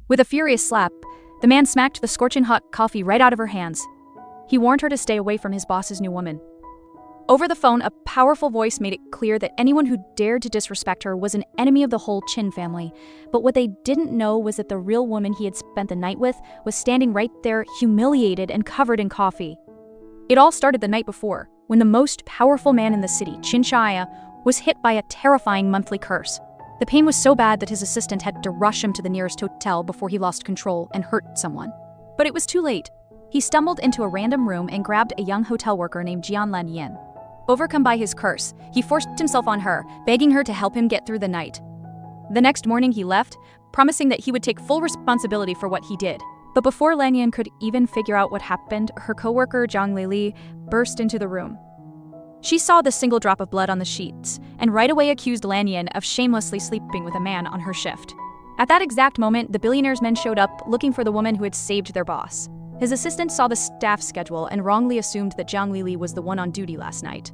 With a furious slap, the man smacked the scorching hot coffee right out of her hands. He warned her to stay away from his boss's new woman. Over the phone, a powerful voice made it clear that anyone who dared to disrespect her was an enemy of the whole Chin family. But what they didn't know was that the real woman he had spent the night with was standing right there, humiliated and covered in coffee. It all started the night before, when the most powerful man in the city, Chin Shaya, was hit by a terrifying monthly curse. The pain was so bad that his assistant had to rush him to the nearest hotel before he lost control and hurt someone. But it was too late. He stumbled into a random room and grabbed a young hotel worker named Jian Lanyan. Overcome by his curse, he forced himself on her, begging her to help him get through the night. The next morning he left, promising that he would take full responsibility for what he did. But before Lanyan could even figure out what happened, her coworker Zhang Lili burst into the room. She saw the single drop of blood on the sheets, and right away accused Lanyan of shamelessly sleeping with a man on her shift. At that exact moment, the billionaire's men showed up, looking for the woman who had saved their boss. His assistant saw the staff schedule and wrongly assumed that Zhang Lili was the one on duty last night.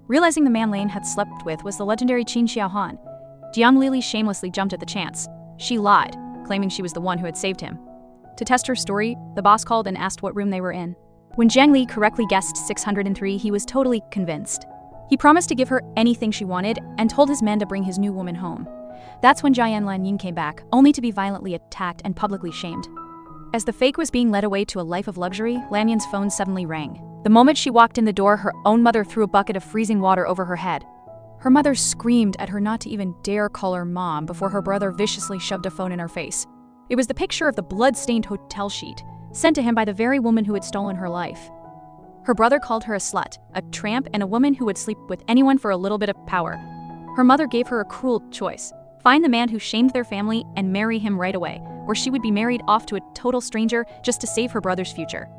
Realizing the man Lane had slept with was the legendary Qin Xiaohan, Jiang Lili shamelessly jumped at the chance. She lied, claiming she was the one who had saved him. To test her story, the boss called and asked what room they were in. When Zhang Li correctly guessed 603, he was totally convinced. He promised to give her anything she wanted and told his men to bring his new woman home. That's when Jian Lanyin came back, only to be violently attacked and publicly shamed. As the fake was being led away to a life of luxury, Lanyon's phone suddenly rang. The moment she walked in the door, her own mother threw a bucket of freezing water over her head. Her mother screamed at her not to even dare call her mom before her brother viciously shoved a phone in her face. It was the picture of the blood-stained hotel sheet, sent to him by the very woman who had stolen her life. Her brother called her a slut, a tramp, and a woman who would sleep with anyone for a little bit of power. Her mother gave her a cruel choice: find the man who shamed their family and marry him right away, or she would be married off to a total stranger just to save her brother's future.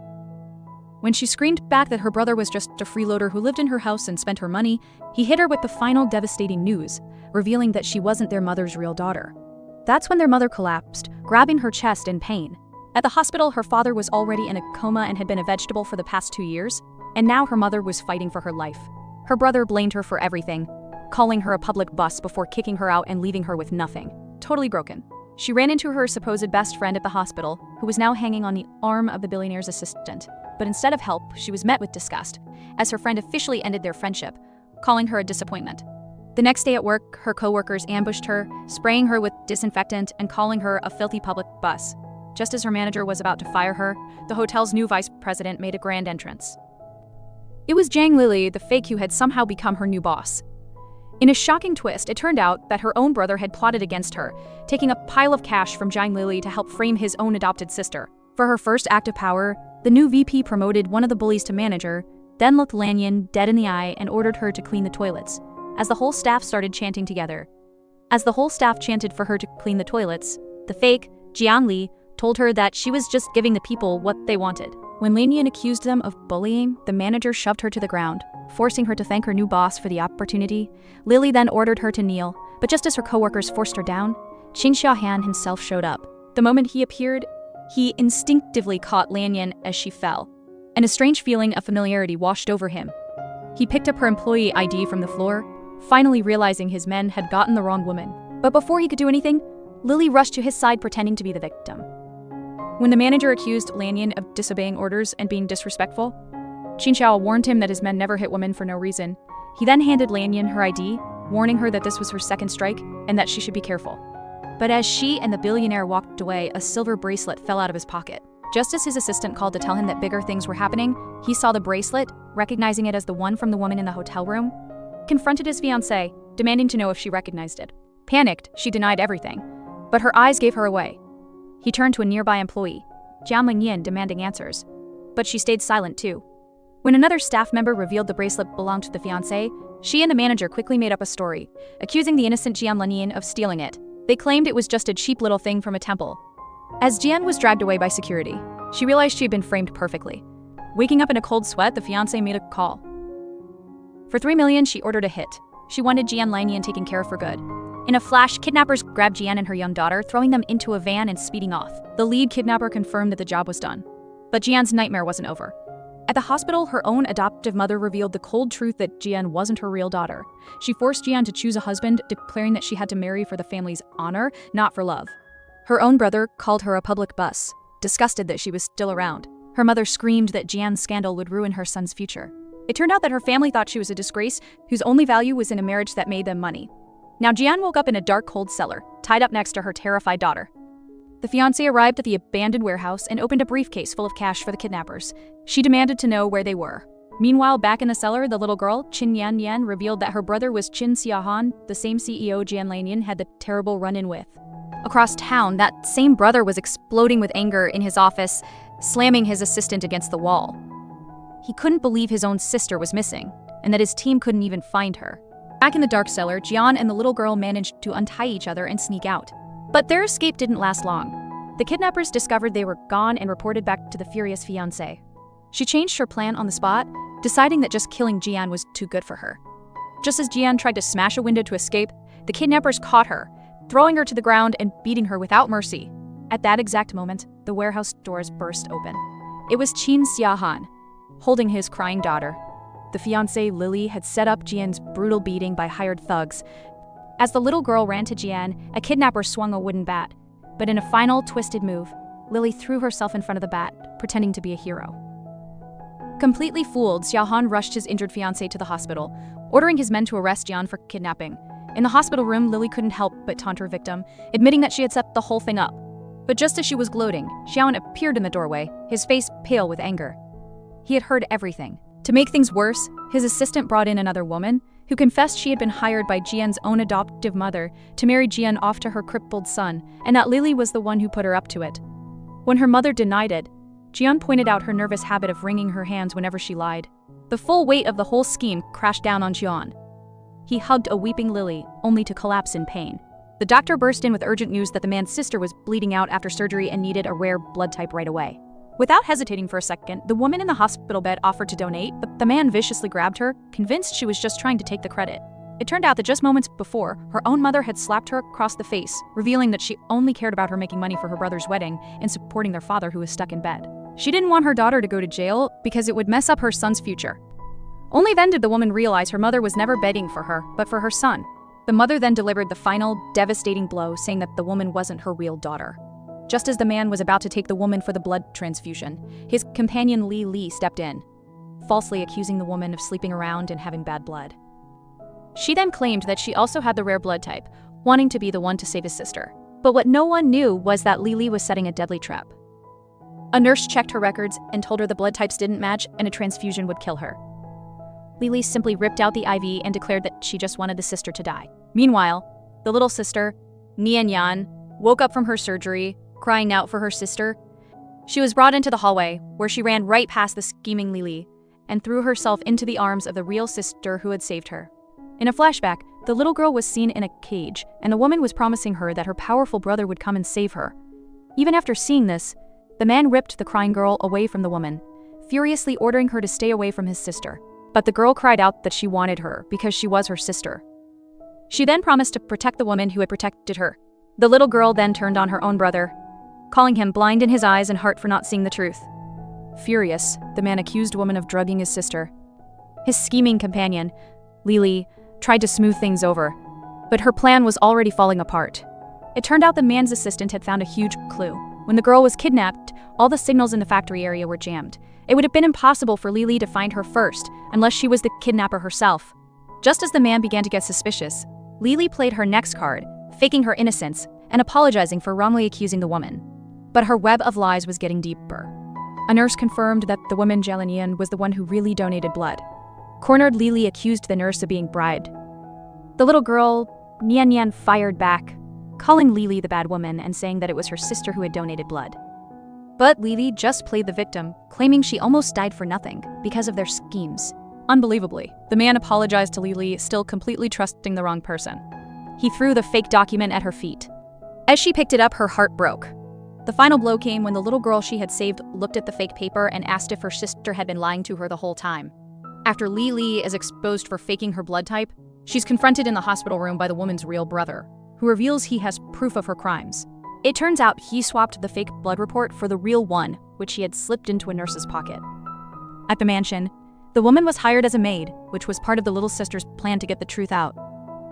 When she screamed back that her brother was just a freeloader who lived in her house and spent her money, he hit her with the final devastating news, revealing that she wasn't their mother's real daughter. That's when their mother collapsed, grabbing her chest in pain. At the hospital, her father was already in a coma and had been a vegetable for the past 2 years, and now her mother was fighting for her life. Her brother blamed her for everything, calling her a public bust before kicking her out and leaving her with nothing. Totally broken. She ran into her supposed best friend at the hospital, who was now hanging on the arm of the billionaire's assistant. But instead of help, she was met with disgust, as her friend officially ended their friendship, calling her a disappointment. The next day at work, her coworkers ambushed her, spraying her with disinfectant and calling her a filthy public bus. Just as her manager was about to fire her, the hotel's new vice president made a grand entrance. It was Zhang Lili, the fake who had somehow become her new boss. In a shocking twist, it turned out that her own brother had plotted against her, taking a pile of cash from Zhang Lili to help frame his own adopted sister. For her first act of power, the new VP promoted one of the bullies to manager, then looked Lanyan dead in the eye and ordered her to clean the toilets. As the whole staff started chanting together. As the whole staff chanted for her to clean the toilets, the fake, Jiang Li, told her that she was just giving the people what they wanted. When Lanyan accused them of bullying, the manager shoved her to the ground, forcing her to thank her new boss for the opportunity. Lily then ordered her to kneel, but just as her coworkers forced her down, Qin Xiaohan himself showed up. The moment he appeared, he instinctively caught Lanyan as she fell, and a strange feeling of familiarity washed over him. He picked up her employee ID from the floor, finally realizing his men had gotten the wrong woman. But before he could do anything, Lily rushed to his side pretending to be the victim. When the manager accused Lanyan of disobeying orders and being disrespectful, Qin Xiao warned him that his men never hit women for no reason. He then handed Lanyan her ID, warning her that this was her second strike and that she should be careful. But as she and the billionaire walked away, a silver bracelet fell out of his pocket. Just as his assistant called to tell him that bigger things were happening, he saw the bracelet, recognizing it as the one from the woman in the hotel room, confronted his fiancée, demanding to know if she recognized it. Panicked, she denied everything, but her eyes gave her away. He turned to a nearby employee, Jiang Lingyin, demanding answers, but she stayed silent too. When another staff member revealed the bracelet belonged to the fiancé, she and the manager quickly made up a story, accusing the innocent Jian Lingyin of stealing it. They claimed it was just a cheap little thing from a temple. As Jian was dragged away by security, she realized she had been framed perfectly. Waking up in a cold sweat, the fiancé made a call. For 3 million, she ordered a hit. She wanted Jian Lingyin taken care of for good. In a flash, kidnappers grabbed Jian and her young daughter, throwing them into a van and speeding off. The lead kidnapper confirmed that the job was done. But Jian's nightmare wasn't over. At the hospital, her own adoptive mother revealed the cold truth that Jian wasn't her real daughter. She forced Jian to choose a husband, declaring that she had to marry for the family's honor, not for love. Her own brother called her a public bus, disgusted that she was still around. Her mother screamed that Jian's scandal would ruin her son's future. It turned out that her family thought she was a disgrace whose only value was in a marriage that made them money. Now Jian woke up in a dark, cold cellar, tied up next to her terrified daughter. The fiancé arrived at the abandoned warehouse and opened a briefcase full of cash for the kidnappers. She demanded to know where they were. Meanwhile, back in the cellar, the little girl, Qin Yan, revealed that her brother was Qin Xiaohan, the same CEO Jian Lanyan had the terrible run-in with. Across town, that same brother was exploding with anger in his office, slamming his assistant against the wall. He couldn't believe his own sister was missing, and that his team couldn't even find her. Back in the dark cellar, Jian and the little girl managed to untie each other and sneak out. But their escape didn't last long. The kidnappers discovered they were gone and reported back to the furious fiancé. She changed her plan on the spot, deciding that just killing Jian was too good for her. Just as Jian tried to smash a window to escape, the kidnappers caught her, throwing her to the ground and beating her without mercy. At that exact moment, the warehouse doors burst open. It was Qin Xiaohan, holding his crying daughter. The fiancée, Lily, had set up Jian's brutal beating by hired thugs. As the little girl ran to Jian, a kidnapper swung a wooden bat. But in a final, twisted move, Lily threw herself in front of the bat, pretending to be a hero. Completely fooled, Xiaohan rushed his injured fiancé to the hospital, ordering his men to arrest Jian for kidnapping. In the hospital room, Lily couldn't help but taunt her victim, admitting that she had set the whole thing up. But just as she was gloating, Xiaohan appeared in the doorway, his face pale with anger. He had heard everything. To make things worse, his assistant brought in another woman, who confessed she had been hired by Jian's own adoptive mother to marry Jian off to her crippled son, and that Lily was the one who put her up to it. When her mother denied it, Jian pointed out her nervous habit of wringing her hands whenever she lied. The full weight of the whole scheme crashed down on Jian. He hugged a weeping Lily, only to collapse in pain. The doctor burst in with urgent news that the man's sister was bleeding out after surgery and needed a rare blood type right away. Without hesitating for a second, the woman in the hospital bed offered to donate, but the man viciously grabbed her, convinced she was just trying to take the credit. It turned out that just moments before, her own mother had slapped her across the face, revealing that she only cared about her making money for her brother's wedding and supporting their father who was stuck in bed. She didn't want her daughter to go to jail because it would mess up her son's future. Only then did the woman realize her mother was never begging for her, but for her son. The mother then delivered the final, devastating blow, saying that the woman wasn't her real daughter. Just as the man was about to take the woman for the blood transfusion, his companion Li stepped in, falsely accusing the woman of sleeping around and having bad blood. She then claimed that she also had the rare blood type, wanting to be the one to save his sister. But what no one knew was that Li was setting a deadly trap. A nurse checked her records and told her the blood types didn't match and a transfusion would kill her. Li simply ripped out the IV and declared that she just wanted the sister to die. Meanwhile, the little sister, Nian Yan, woke up from her surgery, crying out for her sister. She was brought into the hallway, where she ran right past the scheming Li and threw herself into the arms of the real sister who had saved her. In a flashback, the little girl was seen in a cage, and the woman was promising her that her powerful brother would come and save her. Even after seeing this, the man ripped the crying girl away from the woman, furiously ordering her to stay away from his sister. But the girl cried out that she wanted her because she was her sister. She then promised to protect the woman who had protected her. The little girl then turned on her own brother, calling him blind in his eyes and heart for not seeing the truth. Furious, the man accused the woman of drugging his sister. His scheming companion, Li, tried to smooth things over, but her plan was already falling apart. It turned out the man's assistant had found a huge clue. When the girl was kidnapped, all the signals in the factory area were jammed. It would have been impossible for Li to find her first, unless she was the kidnapper herself. Just as the man began to get suspicious, Li played her next card, faking her innocence and apologizing for wrongly accusing the woman. But her web of lies was getting deeper. A nurse confirmed that the woman Jian was the one who really donated blood. Cornered, Li accused the nurse of being bribed. The little girl, Nian, fired back, calling Li the bad woman and saying that it was her sister who had donated blood. But Li just played the victim, claiming she almost died for nothing because of their schemes. Unbelievably, the man apologized to Li, still completely trusting the wrong person. He threw the fake document at her feet. As she picked it up, her heart broke. The final blow came when the little girl she had saved looked at the fake paper and asked if her sister had been lying to her the whole time. After Li is exposed for faking her blood type, she's confronted in the hospital room by the woman's real brother, who reveals he has proof of her crimes. It turns out he swapped the fake blood report for the real one, which he had slipped into a nurse's pocket. At the mansion, the woman was hired as a maid, which was part of the little sister's plan to get the truth out.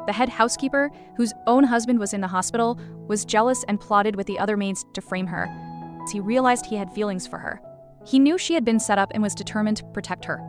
The head housekeeper, whose own husband was in the hospital, was jealous and plotted with the other maids to frame her. He realized he had feelings for her. He knew she had been set up and was determined to protect her.